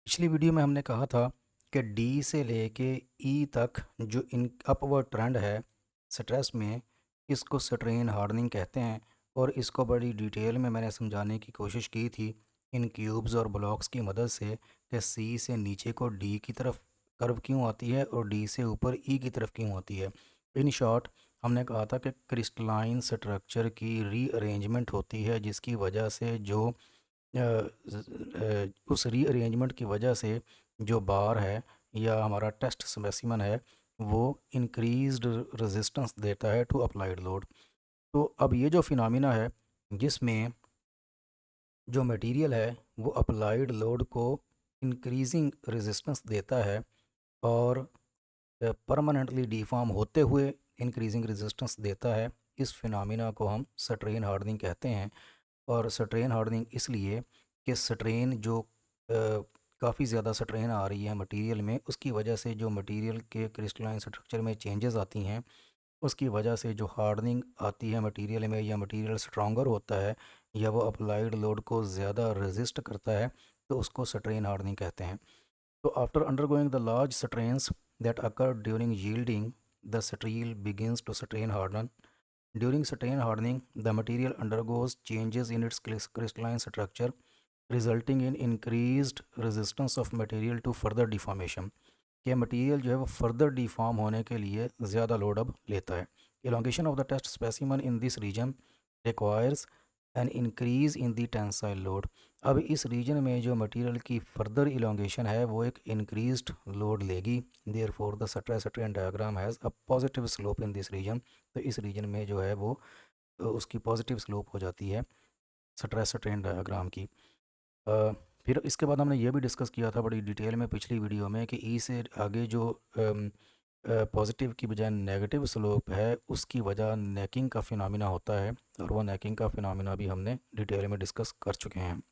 पिछली वीडियो में हमने कहा था कि डी से लेके ई तक जो इन अपवर्ड ट्रेंड है स्ट्रेस में, इसको स्ट्रेन हार्डनिंग कहते हैं। और इसको बड़ी डिटेल में मैंने समझाने की कोशिश की थी इन क्यूब्स और ब्लॉक्स की मदद से कि सी से नीचे को डी की तरफ कर्व क्यों आती है और डी से ऊपर ई की तरफ क्यों आती है। इन शॉर्ट, हमने कहा था कि क्रिस्टलाइन स्ट्रक्चर की रीअरेंजमेंट होती है जिसकी वजह से जो उस रीअरेंजमेंट की वजह से जो बार है या हमारा टेस्ट स्पेसिमन है वो इंक्रीज्ड रेजिस्टेंस देता है टू अप्लाइड लोड। तो अब ये जो फिनोमिना है जिसमें जो मटेरियल है वो अप्लाइड लोड को इंक्रीजिंग रेजिस्टेंस देता है और परमानेंटली डिफॉर्म होते हुए इंक्रीजिंग रेजिस्टेंस देता है, इस फिनोमिना को हम स्ट्रेन हार्डनिंग कहते हैं। और स्ट्रेन हार्डनिंग इसलिए कि स्ट्रेन जो काफ़ी ज़्यादा स्ट्रेन आ रही है मटेरियल में, उसकी वजह से जो मटेरियल के क्रिस्टलाइन स्ट्रक्चर में चेंजेस आती हैं, उसकी वजह से जो हार्डनिंग आती है मटेरियल में या मटेरियल स्ट्रॉन्गर होता है या वो अप्लाइड लोड को ज़्यादा रेजिस्ट करता है, तो उसको स्ट्रेन हार्डनिंग कहते हैं। तो after undergoing the large strains that occur during yielding, the steel begins to strain harden. During strain hardening, the material undergoes changes in its crystalline structure, resulting in increased resistance of material to further deformation. कि material जो है वो further deform होने के लिए ज़्यादा load अब लेता है। Elongation of the test specimen in this region requires an increase in the tensile load. अब इस रीजन में जो मटेरियल की फर्दर इलोंगेशन है वो एक इंक्रीज्ड लोड लेगी। Therefore the stress strain diagram has a positive slope in this region. तो इस रीजन में जो है वो उसकी पॉजिटिव स्लोप हो जाती है स्ट्रेस स्ट्रेन डायग्राम की। अ, फिर इसके बाद हमने ये भी डिस्कस किया था बड़ी डिटेल में पिछली वीडियो में कि ई से आगे जो पॉजिटिव की बजाय नेगेटिव स्लोप है उसकी वजह नेकिंग का फिनोमिना होता है, और वो नेकिंग का फिनोमिना भी हमने डिटेल में डिस्कस कर चुके हैं।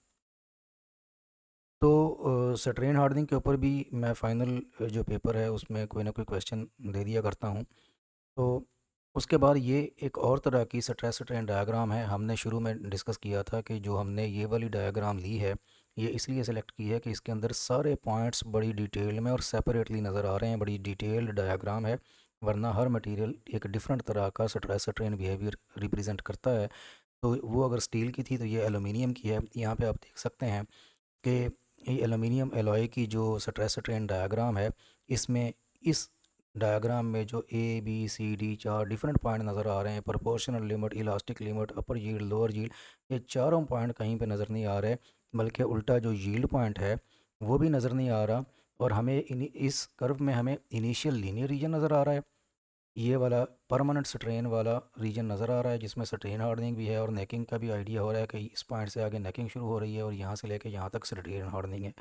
तो स्ट्रेन हार्डनिंग के ऊपर भी मैं फाइनल जो पेपर है उसमें कोई ना कोई क्वेश्चन दे दिया करता हूँ। तो उसके बाद ये एक और तरह की स्ट्रेस स्ट्रेन डायग्राम है। हमने शुरू में डिस्कस किया था कि जो हमने ये वाली डायग्राम ली है ये इसलिए सेलेक्ट की है कि इसके अंदर सारे पॉइंट्स बड़ी डिटेल में और सेपरेटली नज़र आ रहे हैं, बड़ी डिटेल्ड डायग्राम है। वरना हर मटेरियल एक डिफरेंट तरह का स्ट्रेस स्ट्रेन बिहेवियर रिप्रेजेंट करता है। तो वो अगर स्टील की थी तो ये एलुमिनियम की है। यहाँ पे आप देख सकते हैं कि ये एलुमिनियम एलॉय की जो स्ट्रेस स्ट्रेन डायग्राम है, इसमें इस डायग्राम में जो ए बी सी डी चार डिफरेंट पॉइंट नज़र आ रहे हैं, प्रोपोर्शनल लिमिट, इलास्टिक लिमिट, अपर यील्ड, लोअर यील्ड, ये चारों पॉइंट कहीं पे नज़र नहीं आ रहे, बल्कि उल्टा जो यील्ड पॉइंट है वो भी नज़र नहीं आ रहा। और हमें इस कर्व में हमें इनिशियल लीनियर रीजन नज़र आ रहा है, ये वाला परमानेंट स्ट्रेन वाला रीजन नज़र आ रहा है जिसमें स्ट्रेन हार्डनिंग भी है और नेकिंग का भी आइडिया हो रहा है कि इस पॉइंट से आगे नेकिंग शुरू हो रही है और यहाँ से लेके यहाँ तक स्ट्रेन हार्डनिंग है।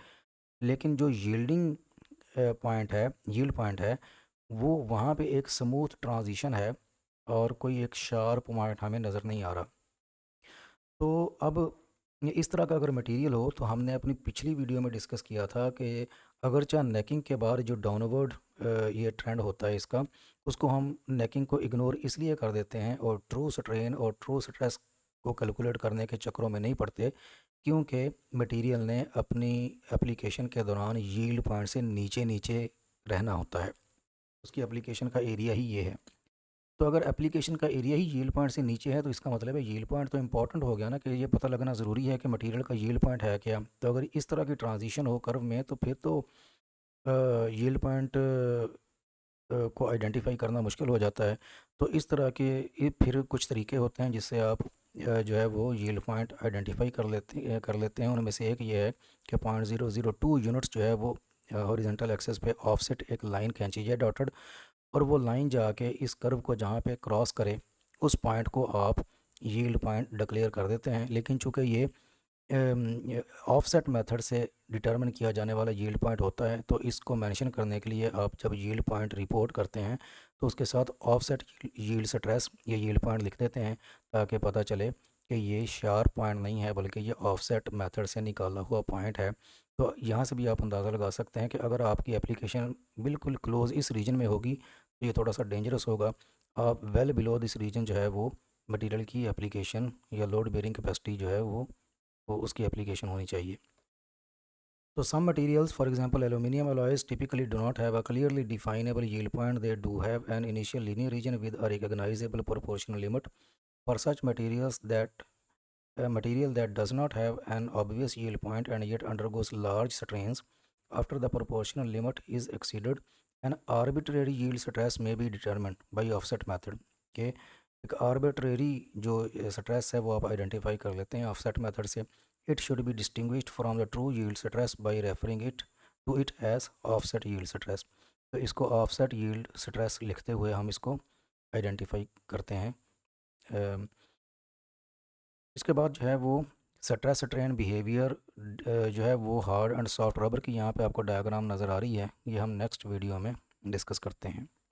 लेकिन जो यील्डिंग पॉइंट है, यील्ड पॉइंट है, वो वहाँ पे एक स्मूथ ट्रांजिशन है और कोई एक शार्प पॉइंट हमें नज़र नहीं आ रहा। तो अब ये इस तरह का अगर मटेरियल हो तो हमने अपनी पिछली वीडियो में डिस्कस किया था कि अगर चाहे नेकिंग के बाद जो डाउनवर्ड ये ट्रेंड होता है इसका, उसको हम नेकिंग को इग्नोर इसलिए कर देते हैं और ट्रू स्ट्रेन और ट्रू स्ट्रेस को कैलकुलेट करने के चक्करों में नहीं पड़ते, क्योंकि मटेरियल ने अपनी एप्लीकेशन के दौरान यील्ड पॉइंट से नीचे नीचे रहना होता है। उसकी एप्लीकेशन का एरिया ही ये है। तो अगर एप्लीकेशन का एरिया ही यील्ड पॉइंट से नीचे है तो इसका मतलब है यील्ड पॉइंट तो इंपॉर्टेंट हो गया ना, कि ये पता लगना ज़रूरी है कि मटेरियल का यील्ड पॉइंट है क्या। तो अगर इस तरह की ट्रांजिशन हो कर्व में तो फिर तो यील्ड पॉइंट को आइडेंटिफाई करना मुश्किल हो जाता है। तो इस तरह के ये फिर कुछ तरीके होते हैं जिससे आप जो है वो यील्ड पॉइंट आइडेंटिफाई कर लेते हैं। उनमें से एक ये है कि 0.002 यूनिट्स जो है वो हॉरिजॉन्टल एक्सेस पे ऑफसेट एक लाइन खींची जाए डॉटेड, और वो लाइन जाके इस कर्व को जहाँ पे क्रॉस करे उस पॉइंट को आप यील्ड पॉइंट डिक्लेयर कर देते हैं। लेकिन चूंकि ये ऑफसेट मेथड से डिटरमिन किया जाने वाला यील्ड पॉइंट होता है, तो इसको मेंशन करने के लिए आप जब यील्ड पॉइंट रिपोर्ट करते हैं तो उसके साथ ऑफसेट यील्ड स्ट्रेस या यील्ड पॉइंट लिख देते हैं, ताकि पता चले कि ये शार्प पॉइंट नहीं है बल्कि ये ऑफसेट मेथड से निकाला हुआ पॉइंट है। तो यहाँ से भी आप अंदाज़ा लगा सकते हैं कि अगर आपकी एप्लीकेशन बिल्कुल क्लोज इस रीजन में होगी तो ये थोड़ा सा डेंजरस होगा। आप वेल बिलो दिस रीजन जो है वो मटेरियल की एप्लीकेशन या लोड बेयरिंग कैपेसिटी जो है वो उसकी एप्लीकेशन होनी चाहिए। So some materials, for example, aluminum alloys typically do not have a clearly definable yield point. They do have an initial linear region with a recognizable proportional limit. For such materials, that a material that does not have an obvious yield point and yet undergoes large strains after the proportional limit is exceeded, an arbitrary yield stress may be determined by offset method. Okay, एक arbitrary जो stress है वो आप identify कर लेते हैं offset method से. It should be distinguished from the true yield stress by referring it to it as offset yield stress. तो इसको offset yield stress लिखते हुए हम इसको identify करते हैं. इसके बाद जो है वो स्ट्रेस स्ट्रेन बिहेवियर जो है वो हार्ड एंड सॉफ्ट रबर की यहाँ पे आपको डायग्राम नज़र आ रही है. ये हम नेक्स्ट वीडियो में डिस्कस करते हैं.